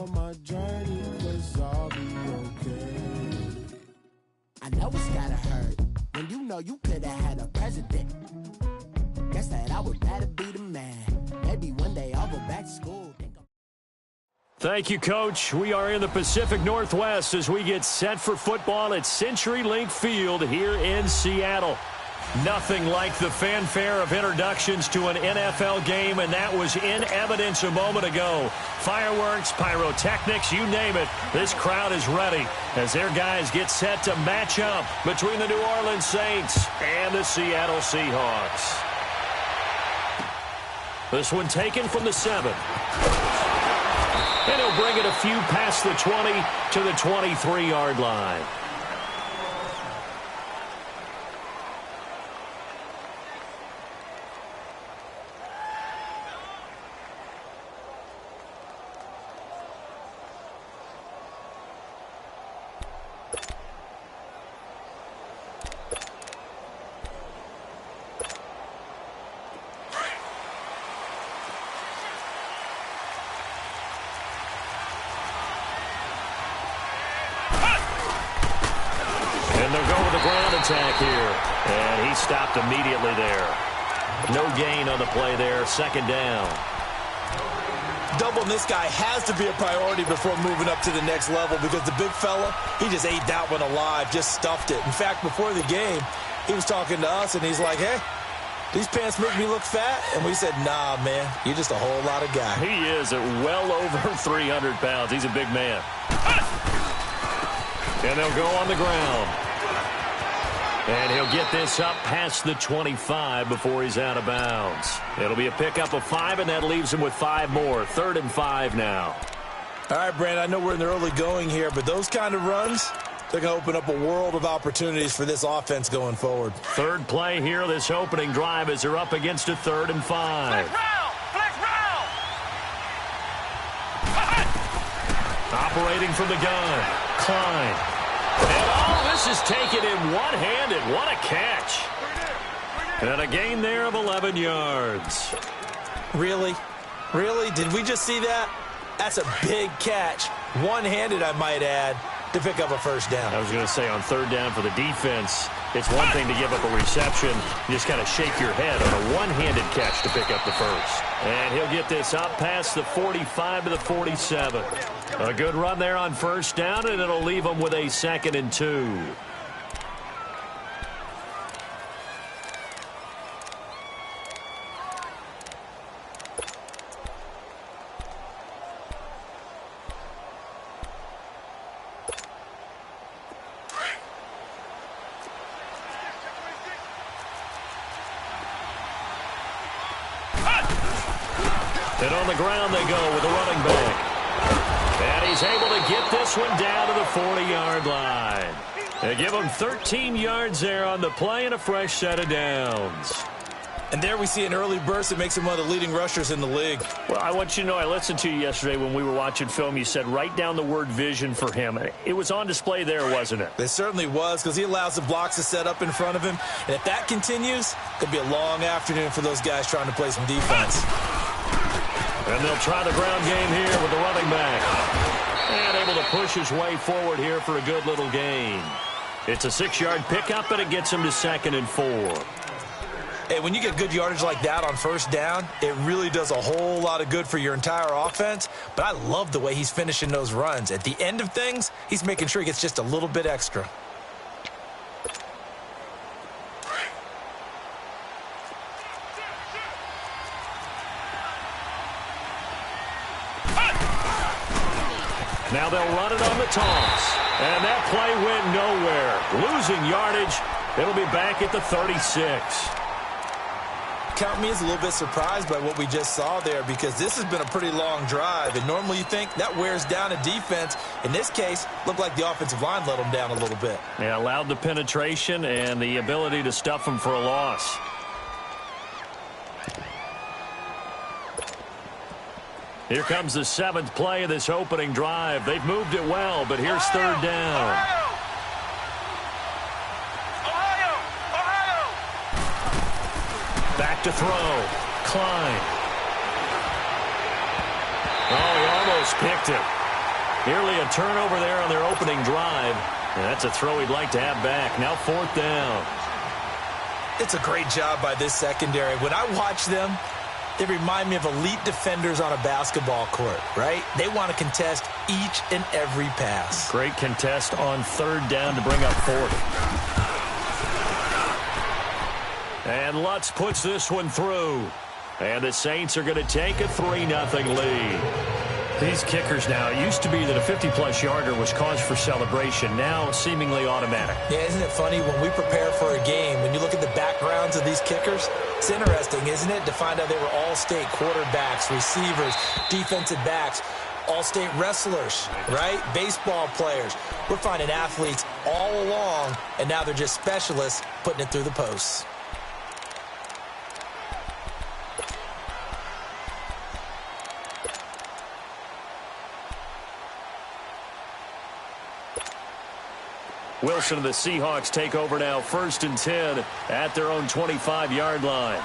on my journey, 'cause I'll be okay. I know it's gotta hurt when you know you could have had a president. Guess that I would rather be the man. Maybe one day I'll go back to school. Thank you, Coach. We are in the Pacific Northwest as we get set for football at CenturyLink Field here in Seattle. Nothing like the fanfare of introductions to an NFL game, and that was in evidence a moment ago. Fireworks, pyrotechnics, you name it. This crowd is ready as their guys get set to match up between the New Orleans Saints and the Seattle Seahawks. This one taken from the 7. And he'll bring it a few past the 20 to the 23-yard line. Attack here, and he stopped immediately there. No gain on the play there, second down. Doubling this guy has to be a priority before moving up to the next level because the big fella, he just ate that one alive, just stuffed it. In fact, before the game, he was talking to us, and he's like, hey, these pants make me look fat? And we said, nah, man, you're just a whole lot of guy. He is at well over 300 pounds. He's a big man. And they'll go on the ground. And he'll get this up past the 25 before he's out of bounds. It'll be a pickup of 5, and that leaves him with 5 more. 3rd and 5 now. All right, Brandon, I know we're in the early going here, but those kind of runs, they're going to open up a world of opportunities for this offense going forward. Third play here, this opening drive, as they're up against a 3rd and 5. Flex round! Operating from the gun, Klein. And all this is taken in one-handed. What a catch. And a gain there of 11 yards. Really? Really? Did we just see that? That's a big catch. One-handed, I might add, to pick up a first down. I was going to say on 3rd down for the defense, it's one thing to give up a reception. You just kind of shake your head on a one-handed catch to pick up the first. And he'll get this up past the 45 to the 47. A good run there on 1st down, and it'll leave them with a 2nd and 2. And on the ground they go with the running back. And he's able to get this one down to the 40-yard line. They give him 13 yards there on the play and a fresh set of downs. And there we see an early burst that makes him one of the leading rushers in the league. Well, I want you to know, I listened to you yesterday when we were watching film. You said write down the word vision for him. It was on display there, wasn't it? It certainly was, because he allows the blocks to set up in front of him. And if that continues, it could be a long afternoon for those guys trying to play some defense. And they'll try the ground game here with the running back. And able to push his way forward here for a good little gain. It's a 6-yard pickup, and it gets him to 2nd and 4. Hey, when you get good yardage like that on 1st down, it really does a whole lot of good for your entire offense. But I love the way he's finishing those runs. At the end of things, he's making sure he gets just a little bit extra. Now they'll run it on the toss. And that play went nowhere. Losing yardage. It'll be back at the 36. Count me as a little bit surprised by what we just saw there, because this has been a pretty long drive, and normally you think that wears down a defense. In this case, looked like the offensive line let them down a little bit. Yeah, allowed the penetration and the ability to stuff them for a loss. Here comes the 7th play of this opening drive. They've moved it well, but here's 3rd down. Back to throw. Klein. Oh, he almost picked it. Nearly a turnover there on their opening drive. And that's a throw he'd like to have back. Now 4th down. It's a great job by this secondary. When I watch them, they remind me of elite defenders on a basketball court, right? They want to contest each and every pass. Great contest on 3rd down to bring up 4th. And Lutz puts this one through. And the Saints are going to take a 3-0 lead. These kickers now, it used to be that a 50-plus yarder was cause for celebration. Now seemingly automatic. Yeah, isn't it funny when we prepare for a game, when you look at the backgrounds of these kickers, it's interesting, isn't it, to find out they were all-state quarterbacks, receivers, defensive backs, all-state wrestlers, right? Baseball players. We're finding athletes all along, and now they're just specialists putting it through the posts. Wilson and the Seahawks take over now, 1st and 10 at their own 25-yard line.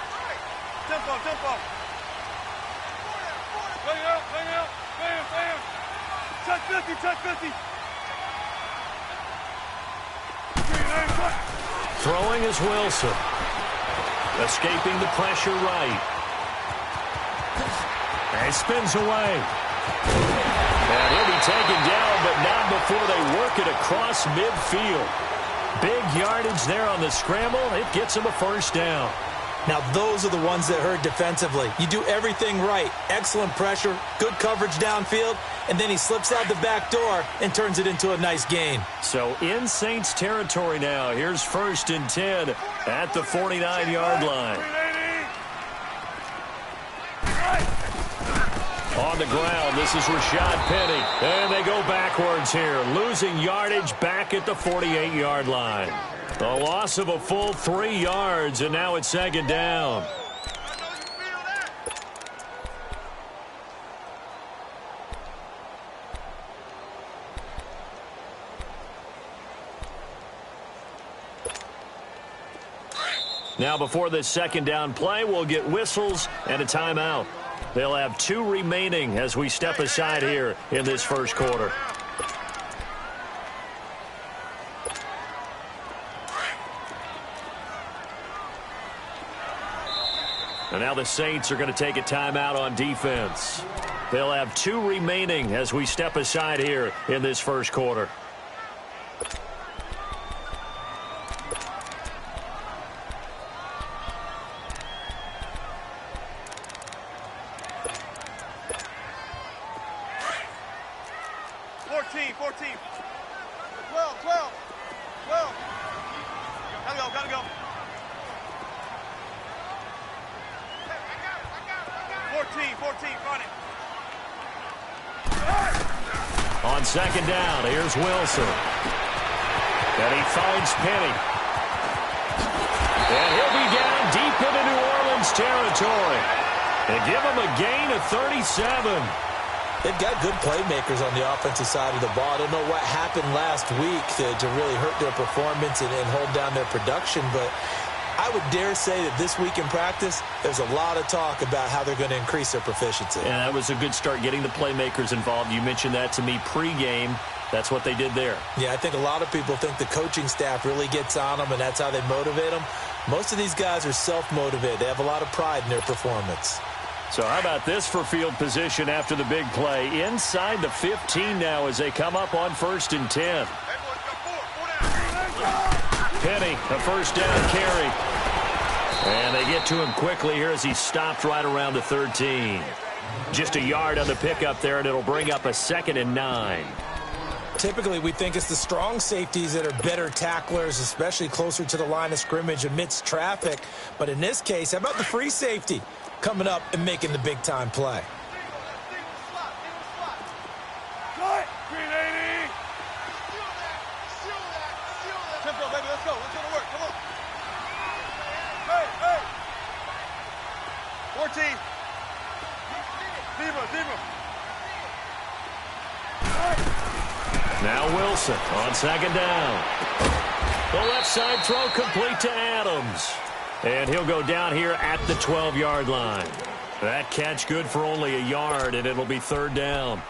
Tempo. Bring out. Bam. Check 50. Throwing is Wilson. Escaping the pressure right. And spins away. And he'll be taken down, but not before they work it across midfield. Big yardage there on the scramble. It gets him a 1st down. Now, those are the ones that hurt defensively. You do everything right. Excellent pressure, good coverage downfield, and then he slips out the back door and turns it into a nice gain. So in Saints territory now. Here's 1st and 10 at the 49-yard line. On the ground, this is Rashad Penny. And they go backwards here, losing yardage back at the 48-yard line. A loss of a full 3 yards, and now it's 2nd down. Now before this 2nd down play, we'll get whistles and a timeout. They'll have 2 remaining as we step aside here in this 1st quarter. And now the Saints are going to take a timeout on defense. They'll have 2 remaining as we step aside here in this 1st quarter. On 2nd down, here's Wilson. And he finds Penny. And he'll be down deep into New Orleans territory. They give him a gain of 37. They've got good playmakers on the offensive side of the ball. I don't know what happened last week to really hurt their performance and hold down their production, but I would dare say that this week in practice, there's a lot of talk about how they're going to increase their proficiency. And that was a good start, getting the playmakers involved. You mentioned that to me pregame. That's what they did there. Yeah, I think a lot of people think the coaching staff really gets on them, and that's how they motivate them. Most of these guys are self-motivated. They have a lot of pride in their performance. So how about this for field position after the big play? Inside the 15 now as they come up on 1st and 10. Penny, a 1st down carry. And they get to him quickly here as he stopped right around the 13. Just a yard on the pickup there, and it'll bring up a 2nd and 9. Typically, we think it's the strong safeties that are better tacklers, especially closer to the line of scrimmage amidst traffic. But in this case, how about the free safety coming up and making the big-time play? Tempo, baby, let's go. Let's go to work. Come on. Hey. 14. Zebra. Now Wilson on 2nd down. The left side throw complete to Adams. And he'll go down here at the 12-yard line. That catch good for only a yard, and it'll be 3rd down.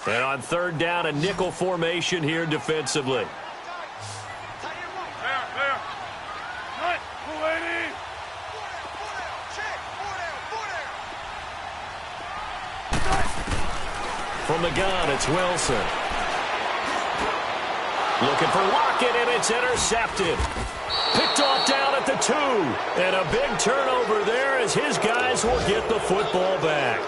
And on third down, a nickel formation here defensively. From the gun, it's Wilson. Looking for Lockett, and it's intercepted. Picked off down at the 2. And a big turnover there as his guys will get the football back.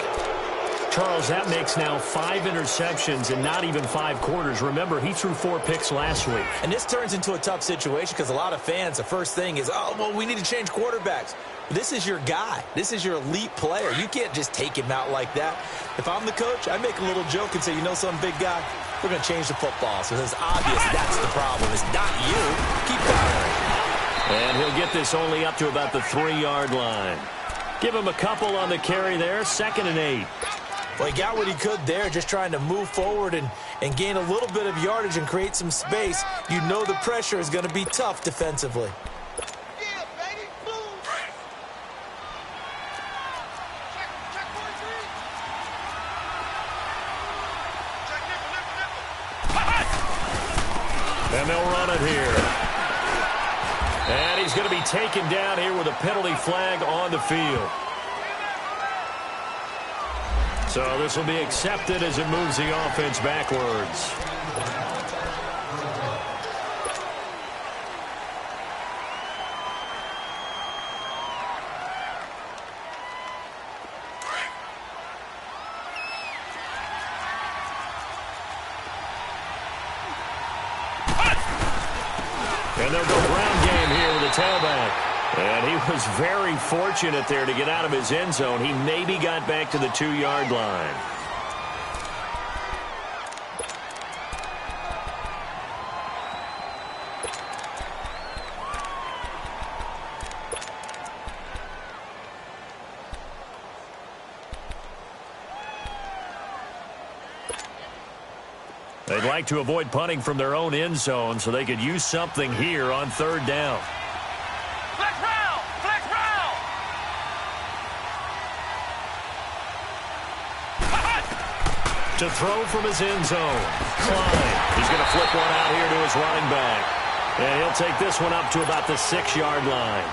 Charles, that makes now 5 interceptions in not even 5 quarters. Remember, he threw 4 picks last week. And this turns into a tough situation because a lot of fans, the first thing is, oh, well, we need to change quarterbacks. This is your guy. This is your elite player. You can't just take him out like that. If I'm the coach, I make a little joke and say, you know some big guy, we're going to change the football. So it's obvious that's the problem. It's not you. Keep firing. And he'll get this only up to about the 3-yard line. Give him a couple on the carry there. 2nd and 8. Well, he got what he could there, just trying to move forward and gain a little bit of yardage and create some space. You know the pressure is going to be tough defensively. And they'll run it here. And he's going to be taken down here with a penalty flag on the field. So this will be accepted as it moves the offense backwards. And they'll go ground game here with the tailback. And he was very fortunate there to get out of his end zone. He maybe got back to the 2-yard line. They'd like to avoid punting from their own end zone so they could use something here on 3rd down. To throw from his end zone. Klein. He's going to flip one out here to his running back. And he'll take this one up to about the 6-yard line.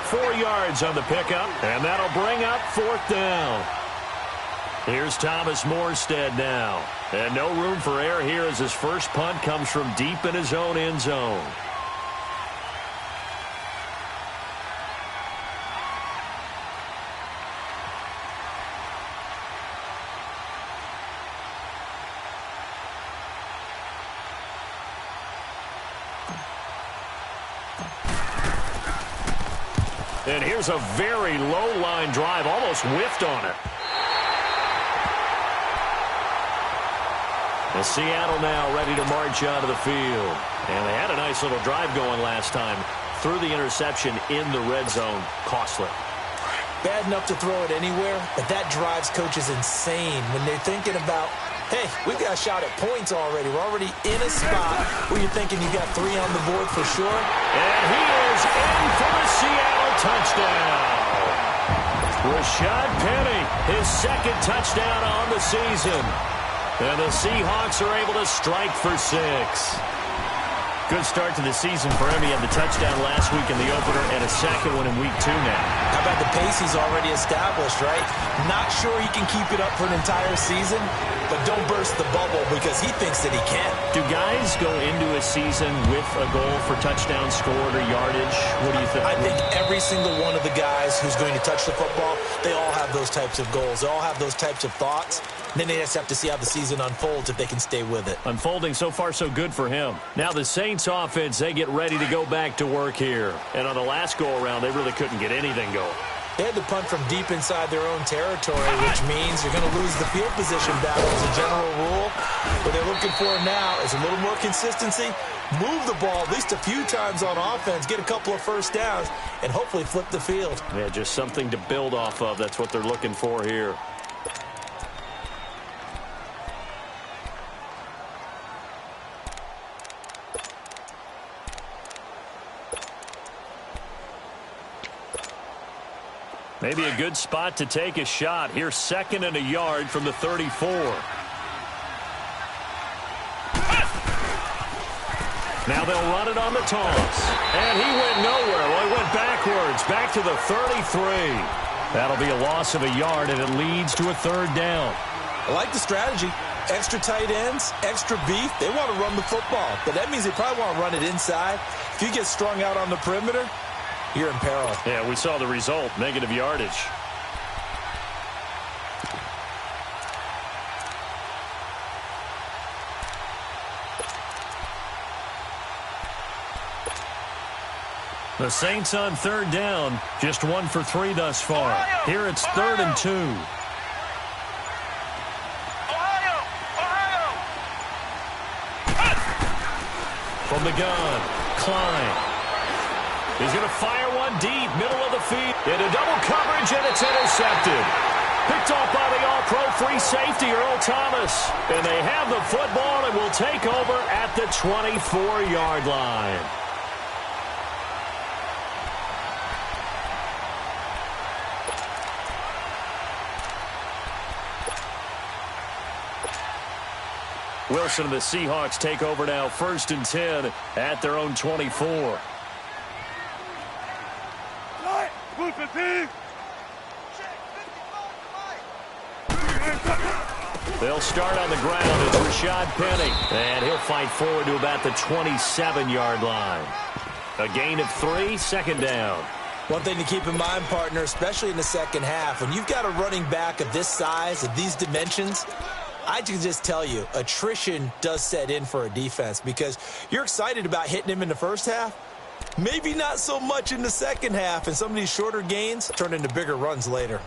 4 yards on the pickup, and that'll bring up 4th down. Here's Thomas Morstead now. And no room for error here as his first punt comes from deep in his own end zone. And here's a very low-line drive, almost whiffed on it. And Seattle now ready to march onto the field. And they had a nice little drive going last time. Threw the interception in the red zone. Costly. Bad enough to throw it anywhere, but that drives coaches insane when they're thinking about, hey, we've got a shot at points already. We're already in a spot where you're thinking you got 3 on the board for sure. And he is in for a Seattle touchdown. Rashad Penny, his 2nd touchdown on the season. And the Seahawks are able to strike for 6. Good start to the season for him. He had the touchdown last week in the opener and a 2nd one in week 2 now. How about the pace he's already established, right? Not sure he can keep it up for an entire season, but don't burst the bubble because he thinks that he can. Do guys go into a season with a goal for touchdown scored or yardage? What do you think? I think every single one of the guys who's going to touch the football, they all have those types of goals. They all have those types of thoughts. Then they just have to see how the season unfolds if they can stay with it. Unfolding so far so good for him. Now the Saints offense, they get ready to go back to work here. And on the last go-around, they really couldn't get anything going. They had to punt from deep inside their own territory, which means you're going to lose the field position battle as a general rule. What they're looking for now is a little more consistency, move the ball at least a few times on offense, get a couple of first downs, and hopefully flip the field. Yeah, just something to build off of. That's what they're looking for here. Maybe a good spot to take a shot. Here's 2nd and a yard from the 34. Now they'll run it on the toss. And he went nowhere. Well, he went backwards, back to the 33. That'll be a loss of a yard, and it leads to a third down. I like the strategy. Extra tight ends, extra beef. They want to run the football, but that means they probably want to run it inside. If you get strung out on the perimeter, you're in peril. Yeah, we saw the result, negative yardage. The Saints on third down, just 1 for 3 thus far. Here it's 3rd and 2. From the gun, Klein. He's going to fire one deep, middle of the field. Into double coverage, and it's intercepted. Picked off by the all-pro free safety, Earl Thomas. And they have the football and will take over at the 24-yard line. Wilson and the Seahawks take over now, 1st and 10 at their own 24. They'll start on the ground. It's Rashad Penny, and he'll fight forward to about the 27-yard line. A gain of 3, 2nd down. One thing to keep in mind, partner, especially in the second half, when you've got a running back of this size, of these dimensions, I can just tell you, attrition does set in for a defense because you're excited about hitting him in the first half. Maybe not so much in the second half, and some of these shorter gains turn into bigger runs later.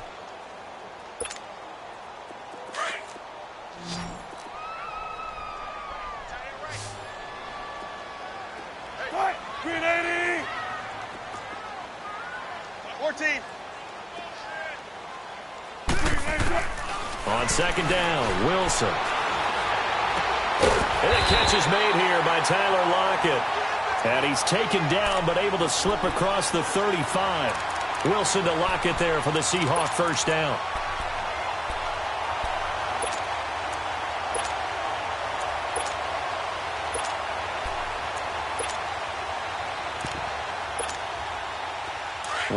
Green 80! 14! On 2nd down, Wilson. And a catch is made here by Tyler Lockett. And he's taken down but able to slip across the 35. Wilson to Lockett there for the Seahawk 1st down.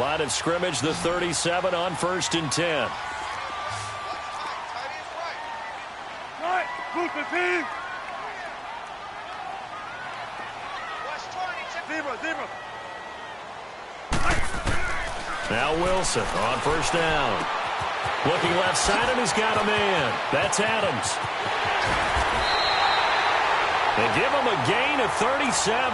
Line of scrimmage, the 37 on 1st and 10. Now Wilson on 1st down. Looking left side, and he's got a man. That's Adams. They give him a gain of 37.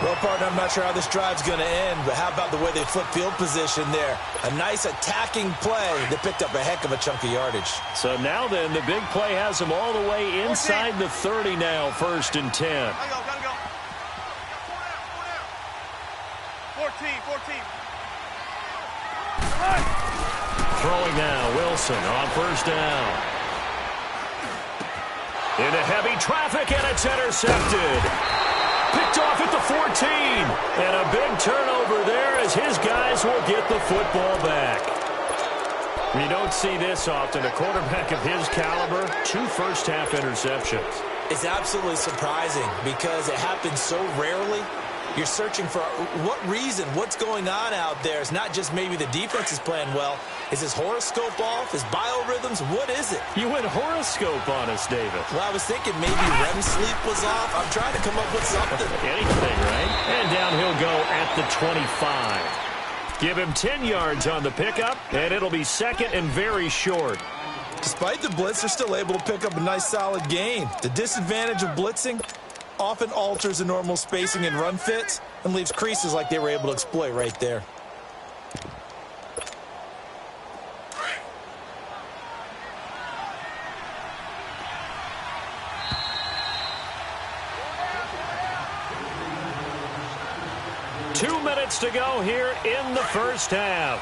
Well, partner, I'm not sure how this drive's going to end, but how about the way they flip field position there? A nice attacking play that picked up a heck of a chunk of yardage. So now then, the big play has him all the way inside the 30 now, 1st and 10. Gotta go. 14. Throwing now, Wilson on 1st down. Into heavy traffic, and it's intercepted. Picked off at the 14. And a big turnover there as his guys will get the football back. You don't see this often. A quarterback of his caliber, 2 first-half interceptions. It's absolutely surprising because it happens so rarely. You're searching for what reason, what's going on out there. It's not just maybe the defense is playing well. Is his horoscope off? His biorhythms? What is it? You went horoscope on us, David. Well, I was thinking maybe REM sleep was off. I'm trying to come up with something. Anything, right? And down he'll go at the 25. Give him 10 yards on the pickup, and it'll be 2nd and very short. Despite the blitz, they're still able to pick up a nice solid gain. The disadvantage of blitzing often alters the normal spacing and run fits and leaves creases like they were able to exploit right there. Two minutes to go here in the first half.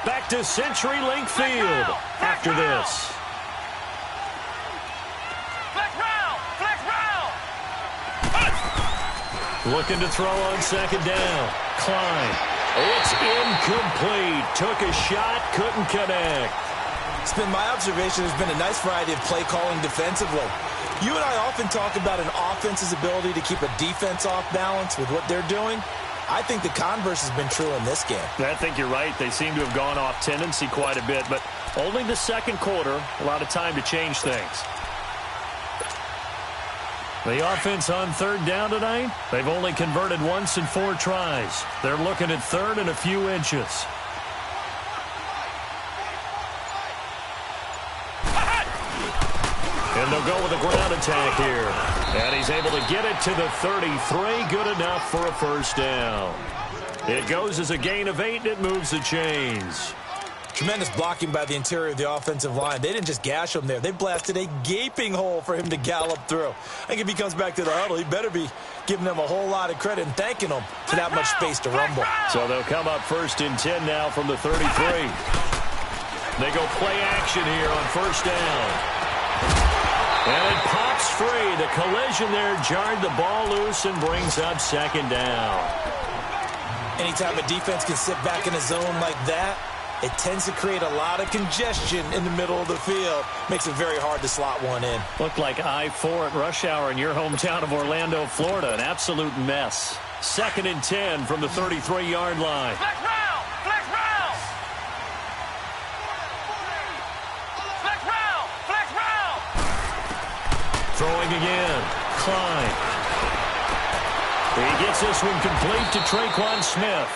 Back to CenturyLink Field after this. Looking to throw on 2nd down. Klein. It's incomplete. Took a shot, couldn't connect. It's been my observation there's been a nice variety of play calling defensively. You and I often talk about an offense's ability to keep a defense off balance with what they're doing. I think the converse has been true in this game. I think you're right. They seem to have gone off tendency quite a bit, but only the second quarter, a lot of time to change things. The offense on third down tonight, they've only converted once in 4 tries. They're looking at third and a few inches. And they'll go with a ground attack here. And he's able to get it to the 33. Good enough for a first down. It goes as a gain of 8, and it moves the chains. Tremendous blocking by the interior of the offensive line. They didn't just gash him there. They blasted a gaping hole for him to gallop through. I think if he comes back to the huddle, he better be giving them a whole lot of credit and thanking them for that much space to rumble. So they'll come up 1st and 10 now from the 33. They go play action here on first down. And it pops free. The collision there jarred the ball loose and brings up 2nd down. Anytime a defense can sit back in a zone like that, it tends to create a lot of congestion in the middle of the field. Makes it very hard to slot one in. Looked like I-4 at rush hour in your hometown of Orlando, Florida. An absolute mess. 2nd and 10 from the 33-yard line. Flex round! Flex round! Flex round! Flex round! Throwing again. Klein. He gets this one complete to Traquan Smith.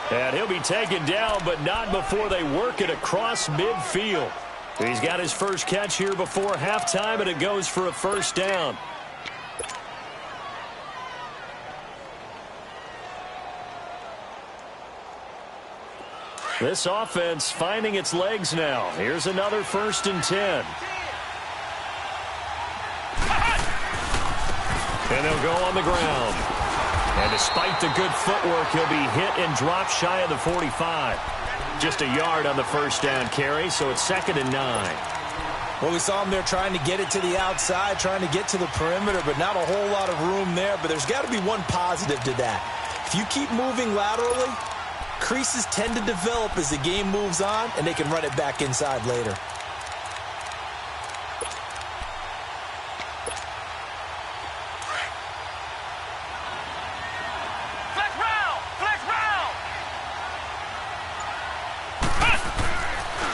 And he'll be taken down, but not before they work it across midfield. He's got his first catch here before halftime, and it goes for a first down. This offense finding its legs now. Here's another 1st and 10. And they'll go on the ground. And despite the good footwork, he'll be hit and dropped shy of the 45. Just a yard on the first down carry, so it's 2nd and 9. Well, we saw him there trying to get it to the outside, trying to get to the perimeter, but not a whole lot of room there. But there's got to be one positive to that. If you keep moving laterally, creases tend to develop as the game moves on, and they can run it back inside later.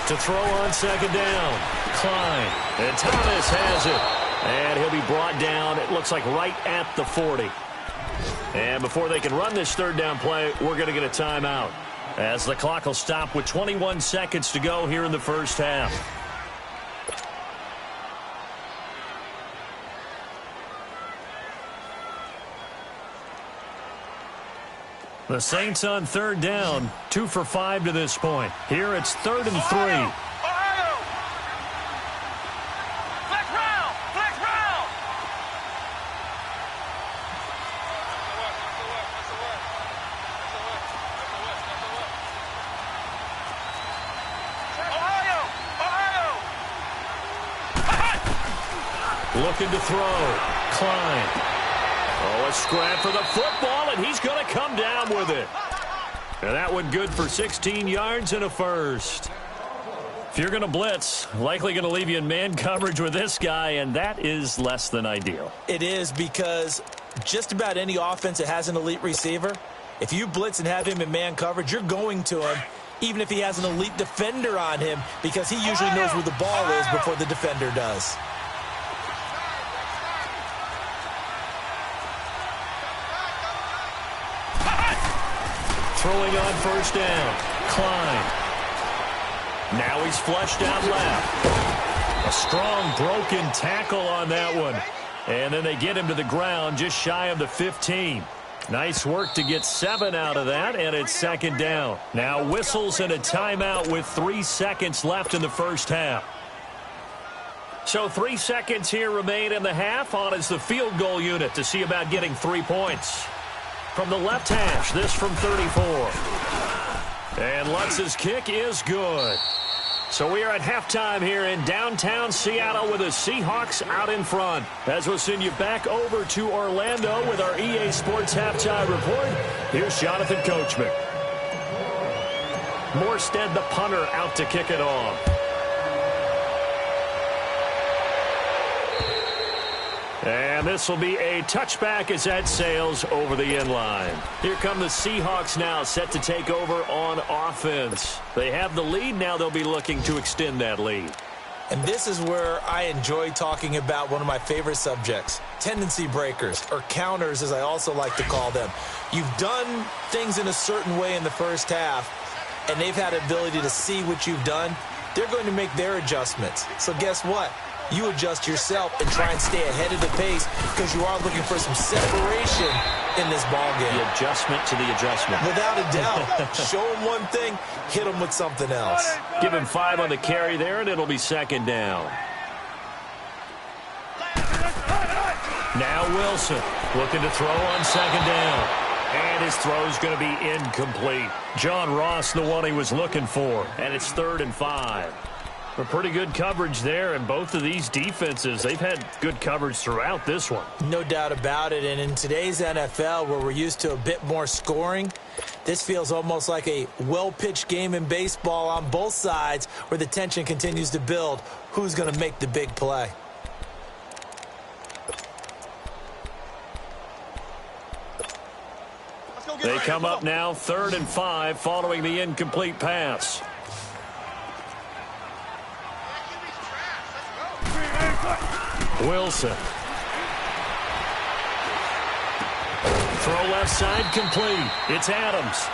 To throw on 2nd down. Klein. And Thomas has it. And he'll be brought down, it looks like right at the 40. And before they can run this 3rd down play, we're going to get a timeout, as the clock will stop with 21 seconds to go here in the first half. The Saints on 3rd down, 2 for 5 to this point. Here it's 3rd and 3. Ohio! Flex round! Flex round! Ohio! Ohio! Looking to throw. Klein. Oh, a scrap for the football, and he's going to come down with it. And that one good for 16 yards and a first. If you're going to blitz, likely going to leave you in man coverage with this guy, and that is less than ideal. It is, because just about any offense that has an elite receiver, if you blitz and have him in man coverage, you're going to him, even if he has an elite defender on him, because he usually knows where the ball is before the defender does. Throwing on first down. Klein. Now he's flushed out left. A strong broken tackle on that one. And then they get him to the ground just shy of the 15. Nice work to get 7 out of that, and it's 2nd down. Now whistles and a timeout with 3 seconds left in the first half. So 3 seconds here remain in the half. On is the field goal unit to see about getting 3 points. From the left hash, this from 34. And Lutz's kick is good. So we are at halftime here in downtown Seattle with the Seahawks out in front. As we'll send you back over to Orlando with our EA Sports Halftime Report, here's Jonathan Coachman. Morstead, the punter, out to kick it off. And this will be a touchback as that sails over the end line. Here come the Seahawks now, set to take over on offense. They have the lead. Now they'll be looking to extend that lead. And this is where I enjoy talking about one of my favorite subjects, tendency breakers, or counters as I also like to call them. You've done things in a certain way in the first half, and they've had the ability to see what you've done. They're going to make their adjustments. So guess what? You adjust yourself and try and stay ahead of the pace because you are looking for some separation in this ball game. The adjustment to the adjustment. Without a doubt. Show them one thing, hit them with something else. Give him 5 on the carry there, and it'll be second down. Now Wilson looking to throw on second down. And his throw's going to be incomplete. John Ross, the one he was looking for. And it's 3rd and 5. A pretty good coverage there, and both of these defenses, they've had good coverage throughout this one. No doubt about it, and in today's NFL, where we're used to a bit more scoring, this feels almost like a well-pitched game in baseball on both sides where the tension continues to build. Who's going to make the big play? They come up now 3rd and 5 following the incomplete pass. Wilson. Throw left side complete. It's Adams.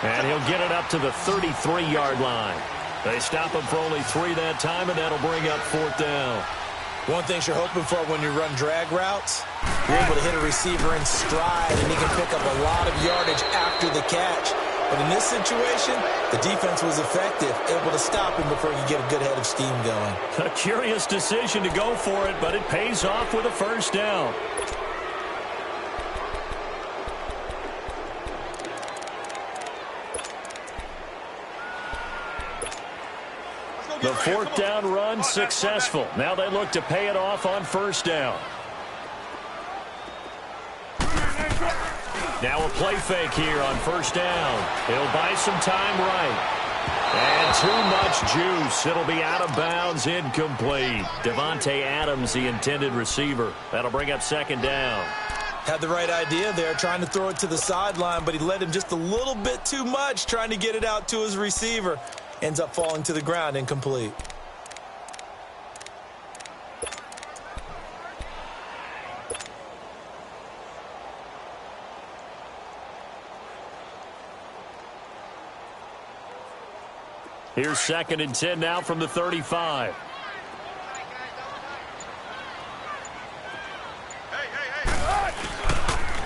And he'll get it up to the 33-yard line. They stop him for only 3 that time, and that'll bring up 4th down. One thing you're hoping for when you run drag routes, you're able to hit a receiver in stride, and he can pick up a lot of yardage after the catch. But in this situation, the defense was effective, able to stop him before he could get a good head of steam going. A curious decision to go for it, but it pays off with a 1st down. The 4th down run successful. Now they look to pay it off on 1st down. Now a play fake here on 1st down. He'll buy some time right. And too much juice. It'll be out of bounds, incomplete. Devontae Adams, the intended receiver. That'll bring up 2nd down. Had the right idea there, trying to throw it to the sideline, but he led him just a little bit too much, trying to get it out to his receiver. Ends up falling to the ground, incomplete. Here's 2nd and 10 now from the 35.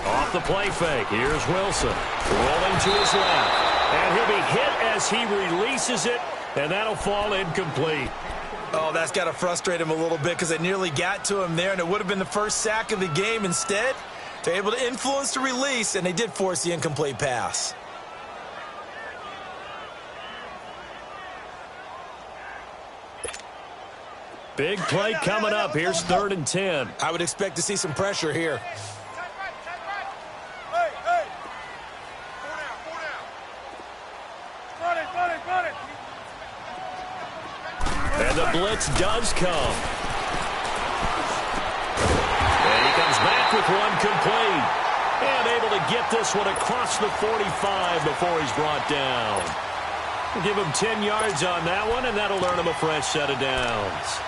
Off the play fake. Here's Wilson. Rolling to his left. And he'll be hit as he releases it, and that'll fall incomplete. Oh, that's got to frustrate him a little bit because they nearly got to him there, and it would have been the first sack of the game. Instead, they're able to influence the release, and they did force the incomplete pass. Big play coming up. Here's 3rd and 10. I would expect to see some pressure here. And the blitz does come. And he comes back with one complete. And able to get this one across the 45 before he's brought down. We'll give him 10 yards on that one, and that'll earn him a fresh set of downs.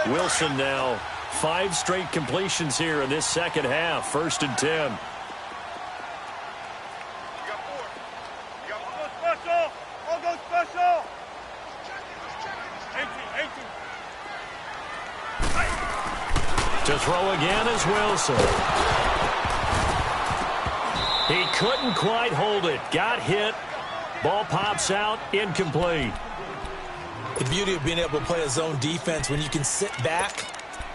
Wilson now 5 straight completions here in this second half. 1st and 10. To throw again is Wilson. He couldn't quite hold it. Got hit. Ball pops out. Incomplete. The beauty of being able to play a zone defense when you can sit back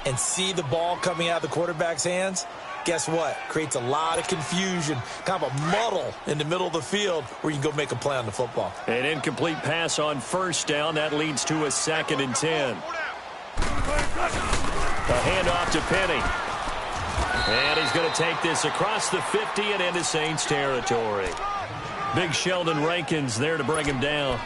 and see the ball coming out of the quarterback's hands, guess what? Creates a lot of confusion, kind of a muddle in the middle of the field where you can go make a play on the football. An incomplete pass on 1st down. That leads to a 2nd and 10. A handoff to Penny. And he's going to take this across the 50 and into Saints territory. Big Sheldon Rankins there to bring him down.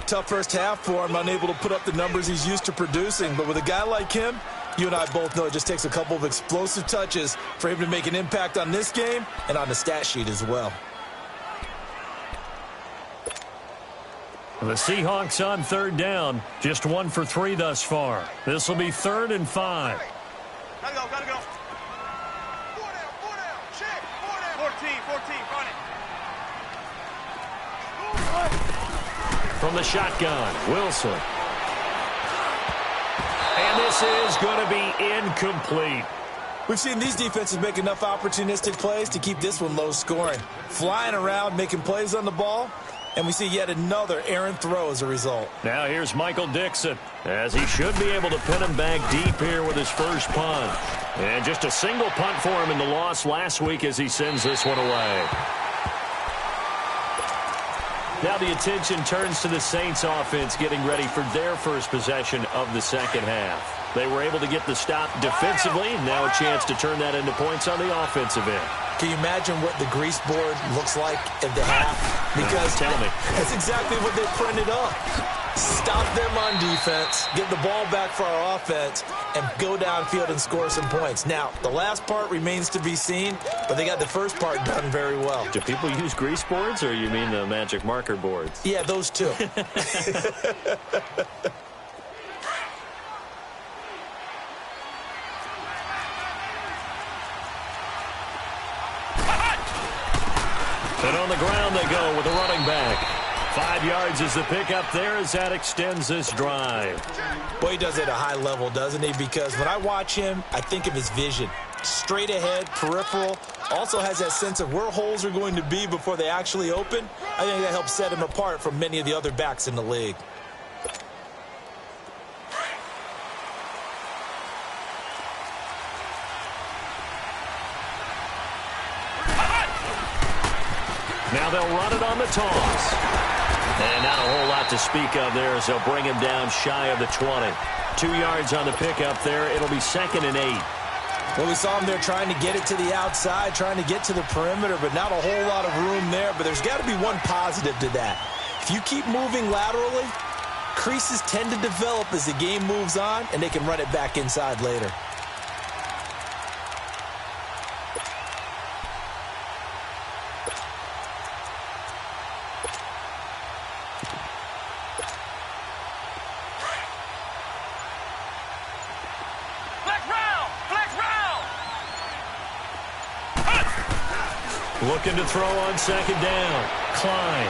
Tough first half for him, unable to put up the numbers he's used to producing. But with a guy like him, you and I both know it just takes a couple of explosive touches for him to make an impact on this game and on the stat sheet as well. The Seahawks on third down, just 1 for 3 thus far. This will be 3rd and 5. Gotta go. 4 down. Check. 4 down. 14, run it. From the shotgun, Wilson. And this is going to be incomplete. We've seen these defenses make enough opportunistic plays to keep this one low scoring. Flying around, making plays on the ball. And we see yet another errant throw as a result. Now here's Michael Dixon, as he should be able to pin him back deep here with his first punt. And just a single punt for him in the loss last week as he sends this one away. Now the attention turns to the Saints offense getting ready for their first possession of the second half. They were able to get the stop defensively. Now a chance to turn that into points on the offensive end. Can you imagine what the grease board looks like at the half? Because tell me. That's exactly what they printed up. Stop them on defense, get the ball back for our offense, and go downfield and score some points. Now, the last part remains to be seen, but they got the first part done very well. Do people use grease boards, or you mean the magic marker boards? Yeah, those two. And on the ground they go with a running back. 5 yards is the pickup there as that extends this drive. Boy, he does it at a high level, doesn't he? Because when I watch him, I think of his vision. Straight ahead, peripheral. Also has that sense of where holes are going to be before they actually open. I think that helps set him apart from many of the other backs in the league. Now they'll run it on the toss. And not a whole lot to speak of there as they'll bring him down shy of the 20. 2 yards on the pickup there. It'll be 2nd and 8. Well, we saw him there trying to get it to the outside, trying to get to the perimeter, but not a whole lot of room there. But there's got to be one positive to that. If you keep moving laterally, creases tend to develop as the game moves on, and they can run it back inside later. Looking to throw on 2nd down. Klein.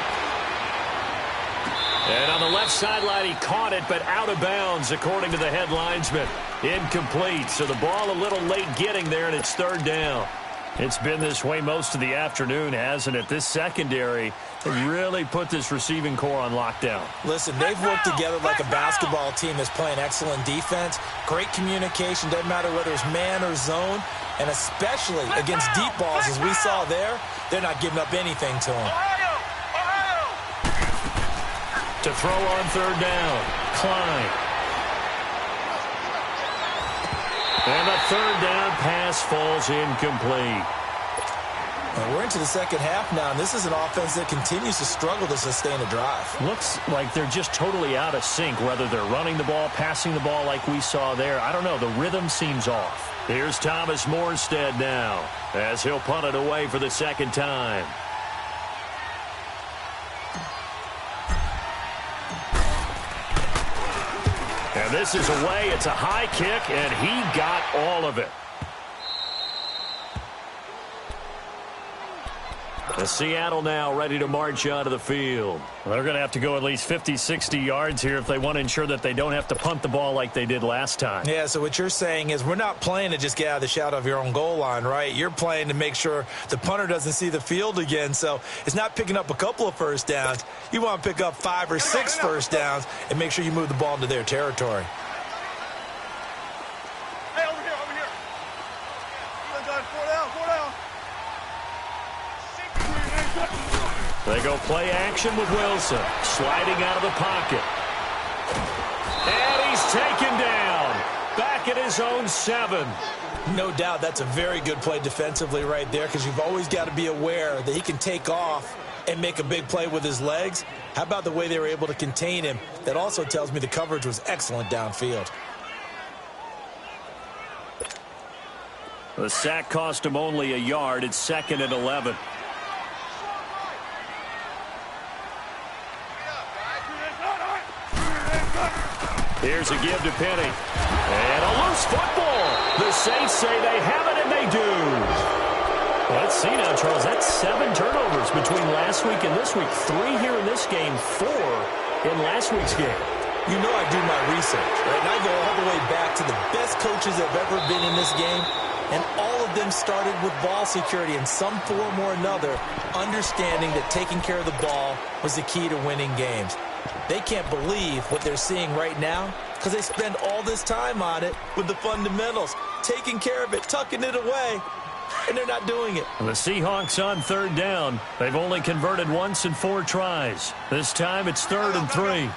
And on the left sideline, he caught it, but out of bounds, according to the head linesman. Incomplete, so the ball a little late getting there, and it's 3rd down. It's been this way most of the afternoon, hasn't it? This secondary really put this receiving core on lockdown. Listen, they've worked together like a basketball team that's playing excellent defense. Great communication, doesn't matter whether it's man or zone. And especially against deep balls, as we saw there, they're not giving up anything to them. To throw on 3rd down, Klein. And the 3rd down pass falls incomplete. And we're into the second half now, and this is an offense that continues to struggle to sustain a drive. Looks like they're just totally out of sync, whether they're running the ball, passing the ball like we saw there. I don't know. The rhythm seems off. Here's Thomas Morstead now, as he'll punt it away for the 2nd time. And this is away. It's a high kick, and he got all of it. The Seattle now ready to march onto the field. They're going to have to go at least 50, 60 yards here if they want to ensure that they don't have to punt the ball like they did last time. Yeah, so what you're saying is we're not playing to just get out of the shadow of your own goal line, right? You're playing to make sure the punter doesn't see the field again. So it's not picking up a couple of first downs. You want to pick up 5 or 6 first downs and make sure you move the ball into their territory. Hey, over here. You're done. 4 down. They go play action with Wilson, sliding out of the pocket. And he's taken down, back at his own 7. No doubt that's a very good play defensively right there, because you've always got to be aware that he can take off and make a big play with his legs. How about the way they were able to contain him? That also tells me the coverage was excellent downfield. The sack cost him only a yard. It's 2nd and 11. Here's a give to Penny. And a loose football. The Saints say they have it, and they do. Let's see now, Charles. That's 7 turnovers between last week and this week. 3 here in this game, 4 in last week's game. You know I do my research, right? And I go all the way back to the best coaches that have ever been in this game. And all of them started with ball security in some form or another, understanding that taking care of the ball was the key to winning games. They can't believe what they're seeing right now because they spend all this time on it with the fundamentals, taking care of it, tucking it away, and they're not doing it. And the Seahawks on 3rd down. They've only converted once in 4 tries. This time it's 3rd and 3. 19.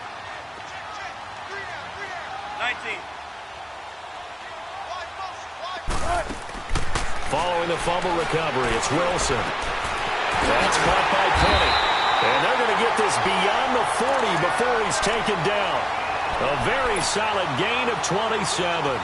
Following the fumble recovery, it's Wilson. That's caught by Penny. And they're going to get this beyond the 40 before he's taken down. A very solid gain of 27.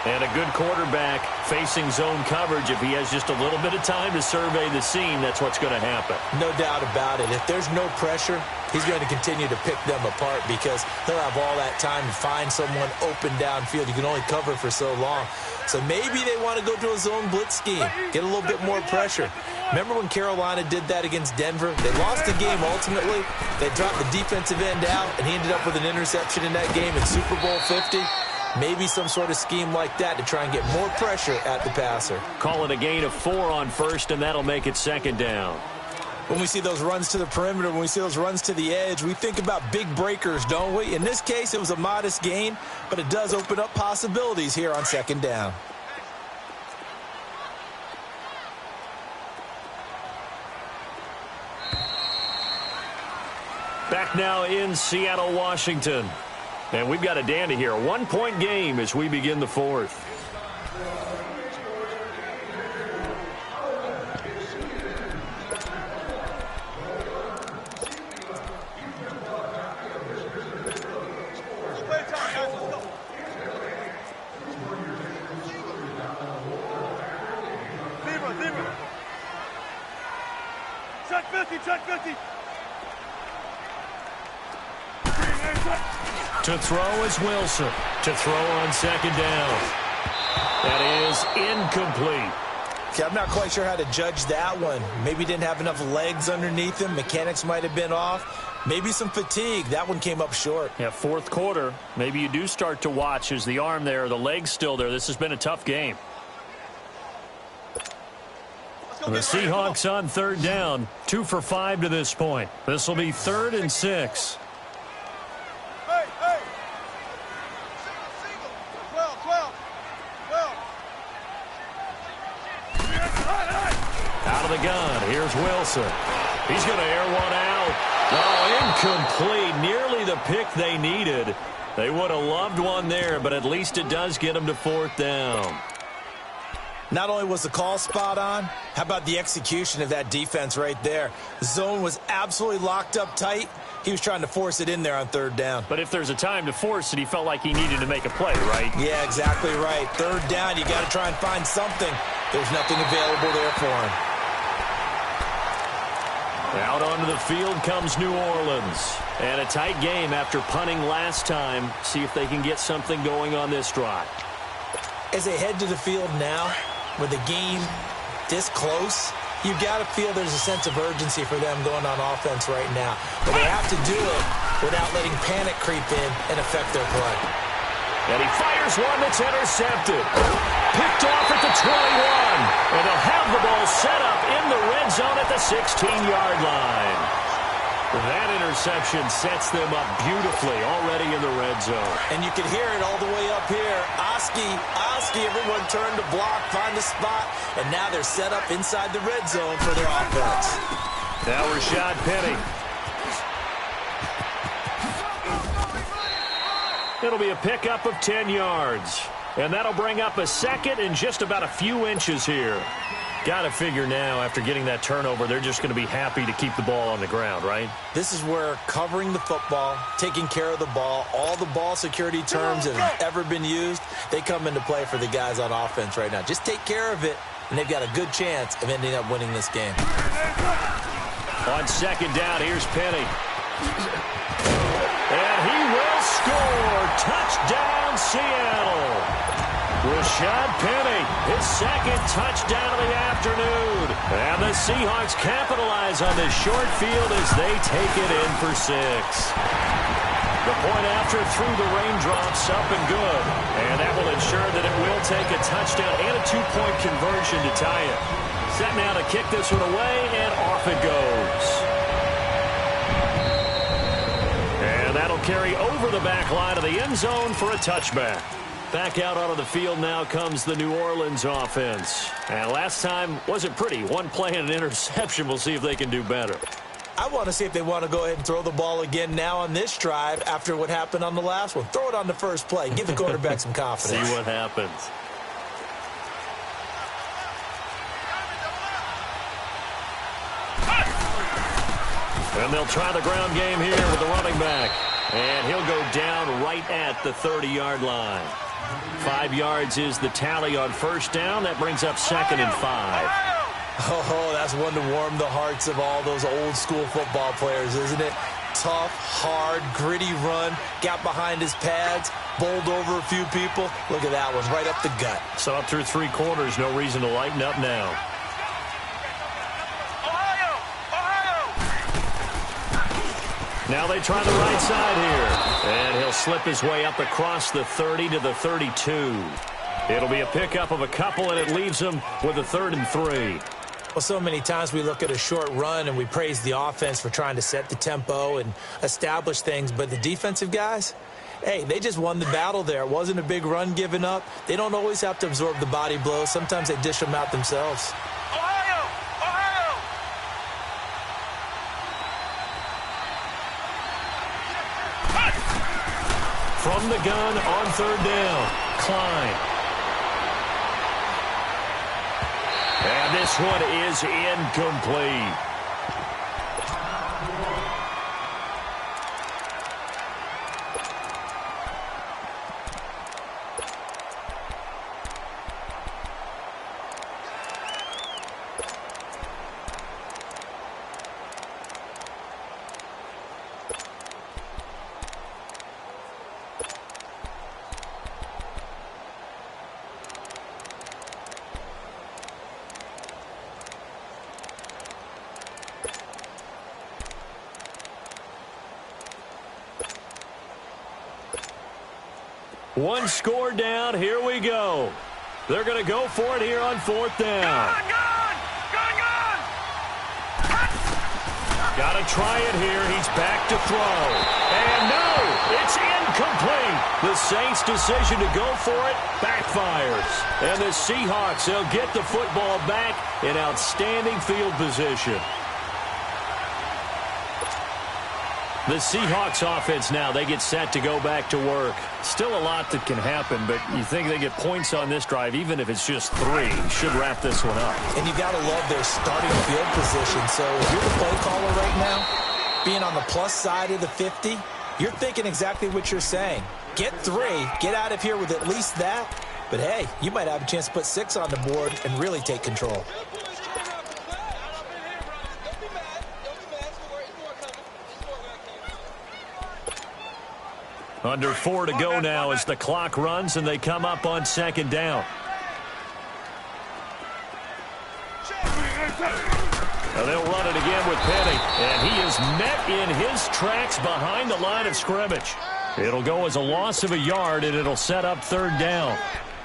And a good quarterback facing zone coverage. If he has just a little bit of time to survey the scene, that's what's going to happen. No doubt about it. If there's no pressure, he's going to continue to pick them apart because he'll have all that time to find someone open downfield. You can only cover for so long. So maybe they want to go to a zone blitz scheme, get a little bit more pressure. Remember when Carolina did that against Denver? They lost the game ultimately. They dropped the defensive end out, and he ended up with an interception in that game in Super Bowl 50. Maybe some sort of scheme like that to try and get more pressure at the passer. Call it a gain of 4 on 1st, and that'll make it 2nd down. When we see those runs to the perimeter, when we see those runs to the edge, we think about big breakers, don't we? In this case, it was a modest gain, but it does open up possibilities here on 2nd down. Back now in Seattle, Washington. And we've got a dandy here. A 1-point game as we begin the 4th. Check 50, check 50. To throw is Wilson. To throw on 2nd down. That is incomplete. Okay, I'm not quite sure how to judge that one. Maybe didn't have enough legs underneath him. Mechanics might have been off. Maybe some fatigue. That one came up short. Yeah, 4th quarter. Maybe you do start to watch. Is the arm there, the leg's still there? This has been a tough game. And the Seahawks on 3rd down. 2 for 5 to this point. This will be 3rd and 6. Hey, hey. 12, 12, 12. Out of the gun. Here's Wilson. He's going to air one out. Oh, incomplete. Nearly the pick they needed. They would have loved one there, but at least it does get them to 4th down. Not only was the call spot on, how about the execution of that defense right there? The zone was absolutely locked up tight. He was trying to force it in there on 3rd down. But if there's a time to force it, he felt like he needed to make a play, right? Yeah, exactly right. 3rd down, you got to try and find something. There's nothing available there for him. Out onto the field comes New Orleans. And a tight game after punting last time. See if they can get something going on this drive. As they head to the field now, with the game this close, you got to feel there's a sense of urgency for them going on offense right now. But they have to do it without letting panic creep in and affect their play. And he fires one that's intercepted. Picked off at the 21. And they'll have the ball set up in the red zone at the 16-yard line. That interception sets them up beautifully already in the red zone. And you can hear it all the way up here. Oski, everyone turned to block, find a spot, and now they're set up inside the red zone for their offense. Now Rashad Penny. It'll be a pickup of 10 yards. And that'll bring up a second and just about a few inches here. Got to figure now, after getting that turnover, they're just going to be happy to keep the ball on the ground, right? This is where covering the football, taking care of the ball, all the ball security terms that have ever been used, they come into play for the guys on offense right now. Just take care of it, and they've got a good chance of ending up winning this game. On second down, here's Penny. And he will score. Touchdown, Seattle. Rashad Penny, his second touchdown of the afternoon. And the Seahawks capitalize on this short field as they take it in for 6. The point after through the raindrops, up and good. And that will ensure that it will take a touchdown and a 2-point conversion to tie it. Set now to kick this one away, and off it goes. And that'll carry over the back line of the end zone for a touchback. Back out onto the field now comes the New Orleans offense. And last time wasn't pretty. One play and an interception. We'll see if they can do better. I want to see if they want to go ahead and throw the ball again now on this drive after what happened on the last one. Throw it on the first play. Give the quarterback some confidence. See what happens. And they'll try the ground game here with the running back. And he'll go down right at the 30-yard line. 5 yards is the tally on first down. That brings up 2nd and 5. Oh, that's one to warm the hearts of all those old-school football players, isn't it? Tough, hard, gritty run. Got behind his pads, bowled over a few people. Look at that one, right up the gut. So up through 3 quarters, no reason to lighten up now. Now they try the right side here. And he'll slip his way up across the 30 to the 32. It'll be a pickup of a couple, and it leaves him with a 3rd and 3. Well, so many times we look at a short run and we praise the offense for trying to set the tempo and establish things. But the defensive guys, hey, they just won the battle there. It wasn't a big run given up. They don't always have to absorb the body blows. Sometimes they dish them out themselves. From the gun on 3rd down, Klein. And this one is incomplete. One score down. Here we go. They're going to go for it here on 4th down. Got to try it here. He's back to throw. And no, it's incomplete. The Saints' decision to go for it backfires. And the Seahawks, they'll get the football back in outstanding field position. The Seahawks offense now, they get set to go back to work. Still a lot that can happen, but you think they get points on this drive, even if it's just 3. Should wrap this one up. And you got to love their starting field position. So if you're the play caller right now, being on the plus side of the 50, you're thinking exactly what you're saying. Get 3, get out of here with at least that. But hey, you might have a chance to put 6 on the board and really take control. Under 4 to go now as the clock runs and they come up on 2nd down. Now they'll run it again with Penny. And he is met in his tracks behind the line of scrimmage. It'll go as a loss of a yard, and it'll set up 3rd down.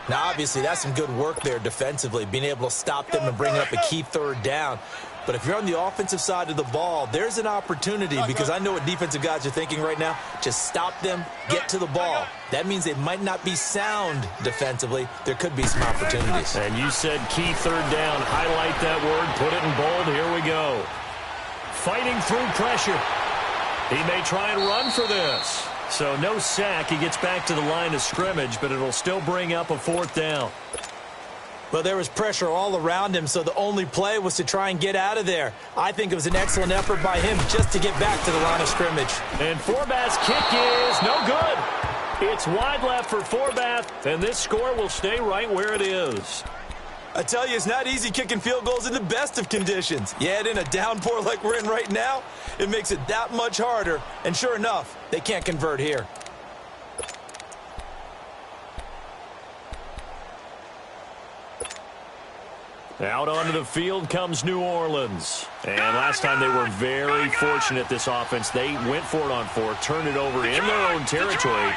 Now, obviously, that's some good work there defensively, being able to stop them and bring up a key 3rd down. But if you're on the offensive side of the ball, there's an opportunity, because I know what defensive guys are thinking right now. Just stop them, get to the ball. That means they might not be sound defensively. There could be some opportunities. And you said key 3rd down. Highlight that word, put it in bold. Here we go. Fighting through pressure. He may try and run for this. So no sack. He gets back to the line of scrimmage, but it'll still bring up a 4th down. Well, there was pressure all around him, so the only play was to try and get out of there. I think it was an excellent effort by him just to get back to the line of scrimmage. And Forbath's kick is no good. It's wide left for Forbath, and this score will stay right where it is. I tell you, it's not easy kicking field goals in the best of conditions. You add in a downpour like we're in right now, it makes it that much harder. And sure enough, they can't convert here. Out onto the field comes New Orleans. And last time they were very fortunate, this offense. They went for it on 4, turned it over in their own territory,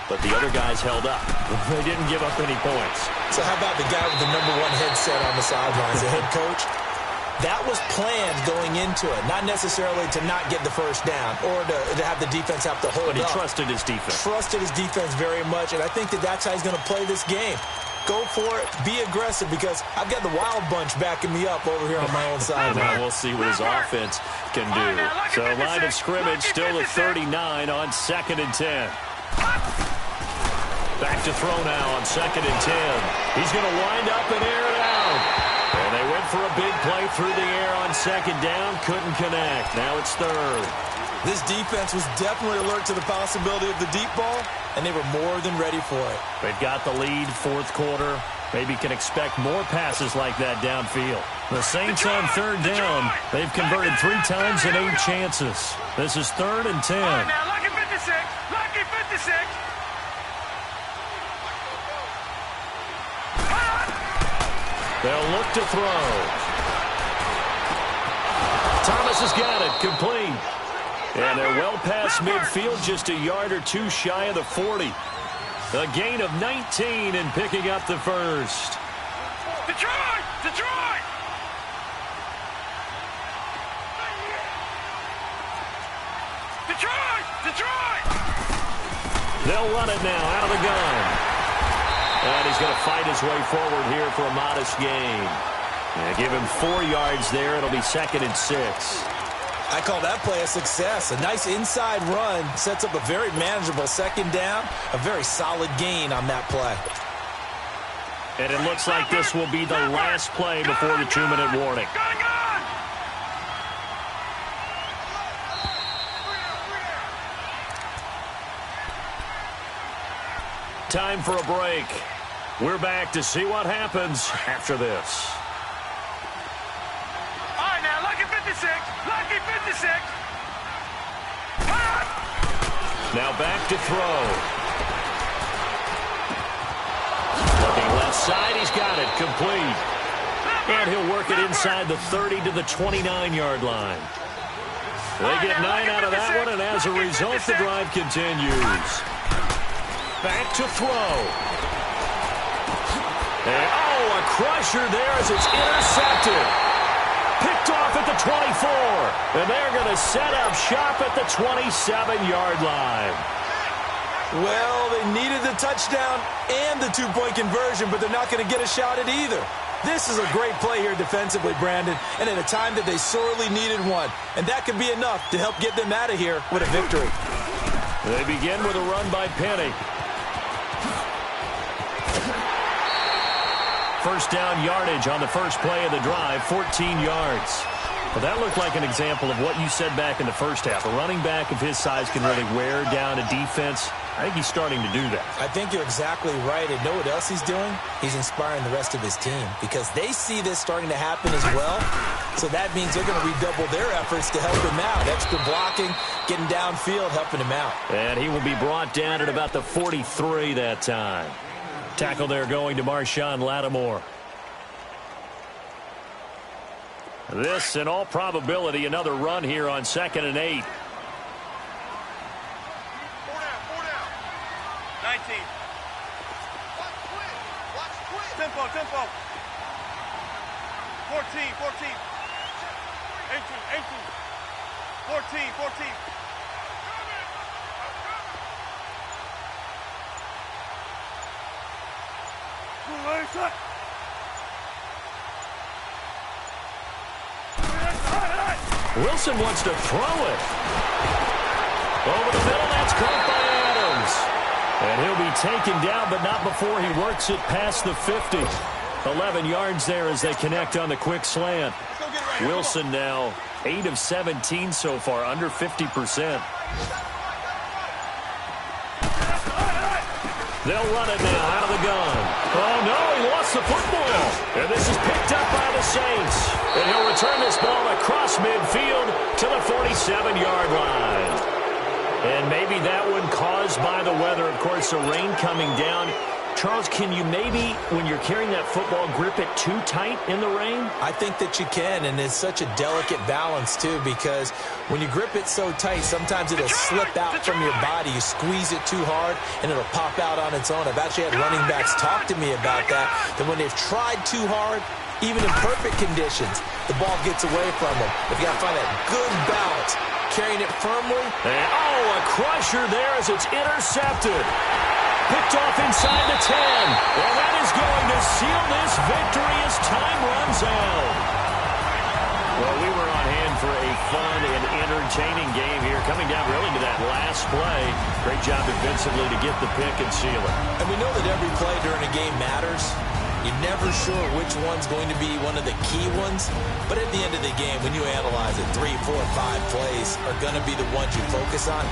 but the other guys held up. They didn't give up any points. So how about the guy with the #1 headset on the sidelines, the head coach? That was planned going into it, not necessarily to not get the first down or to have the defense have to hold up. But he trusted his defense. Trusted his defense very much, and I think that's how he's going to play this game. Go for it. Be aggressive because I've got the wild bunch backing me up over here on my own side. Now we'll see what his offense can do. So line of scrimmage still at 39 on 2nd and 10. Back to throw now on 2nd and 10. He's going to wind up and air it out. And they went for a big play through the air on 2nd down. Couldn't connect. Now it's 3rd. This defense was definitely alert to the possibility of the deep ball, and they were more than ready for it. They've got the lead, 4th quarter. Maybe can expect more passes like that downfield. The Saints on 3rd down. They've converted 3 times in 8 chances. This is 3rd and 10. All right, now, lucky 56. Lucky 56. They'll look to throw. Thomas has got it. Complete. And they're well past midfield, just a yard or 2 shy of the 40. A gain of 19 and picking up the first. Detroit! Detroit! Detroit! Detroit! They'll run it now out of the gun. And he's going to fight his way forward here for a modest gain. Give him 4 yards there. It'll be 2nd and 6. I call that play a success. A nice inside run sets up a very manageable 2nd down. A very solid gain on that play. And it looks like this will be the last play before the 2-minute warning. Time for a break. We're back to see what happens after this. All right, now, lucky 56. Lucky 56. Now back to throw. Looking left side, he's got it. Complete. And he'll work it inside the 30 to the 29-yard line. They get 9 out of that one, and as a result, the drive continues. Back to throw. And, a crusher there as it's intercepted. Picked off at the 24. And they're going to set up shop at the 27-yard line. Well, they needed the touchdown and the 2-point conversion, but they're not going to get a shot at either. This is a great play here defensively, Brandon, and at a time that they sorely needed one. And that could be enough to help get them out of here with a victory. They begin with a run by Penny. First down yardage on the first play of the drive, 14 yards. Well, that looked like an example of what you said back in the first half. A running back of his size can really wear down a defense. I think he's starting to do that. I think you're exactly right. And know what else he's doing? He's inspiring the rest of his team because they see this starting to happen as well. So that means they're going to redouble their efforts to help him out. Extra blocking, getting downfield, helping him out. And he will be brought down at about the 43 that time. Tackle there going to Marshawn Lattimore. This, in all probability, another run here on 2nd and 8. 4 down. 19. Tempo. 14. 18. 14. Wilson wants to throw it. Over the middle, that's caught by And he'll be taken down, but not before he works it past the 50. 11 yards there as they connect on the quick slant. Wilson now 8 of 17 so far, under 50%. They'll run it now out of the gun. Oh, no, he lost the football. And this is picked up by the Saints. And he'll return this ball across midfield to the 47-yard line. And maybe that one caused by the weather. Of course, the rain coming down. Charles, can you maybe, when you're carrying that football, grip it too tight in the rain? I think that you can, and it's such a delicate balance, too, because when you grip it so tight, sometimes it'll slip out from your body. You squeeze it too hard, and it'll pop out on its own. I've actually had running backs talk to me about that when they've tried too hard, even in perfect conditions, the ball gets away from them. They've got to find that good balance, carrying it firmly. And, a crusher there as it's intercepted. Picked off inside the 10. And that is going to seal this victory as time runs out. Well, we were on hand for a fun and entertaining game here. Coming down really to that last play. Great job defensively to get the pick and seal it. And we know that every play during a game matters. You're never sure which one's going to be one of the key ones. But at the end of the game, when you analyze it, 3, 4, 5 plays are going to be the ones you focus on.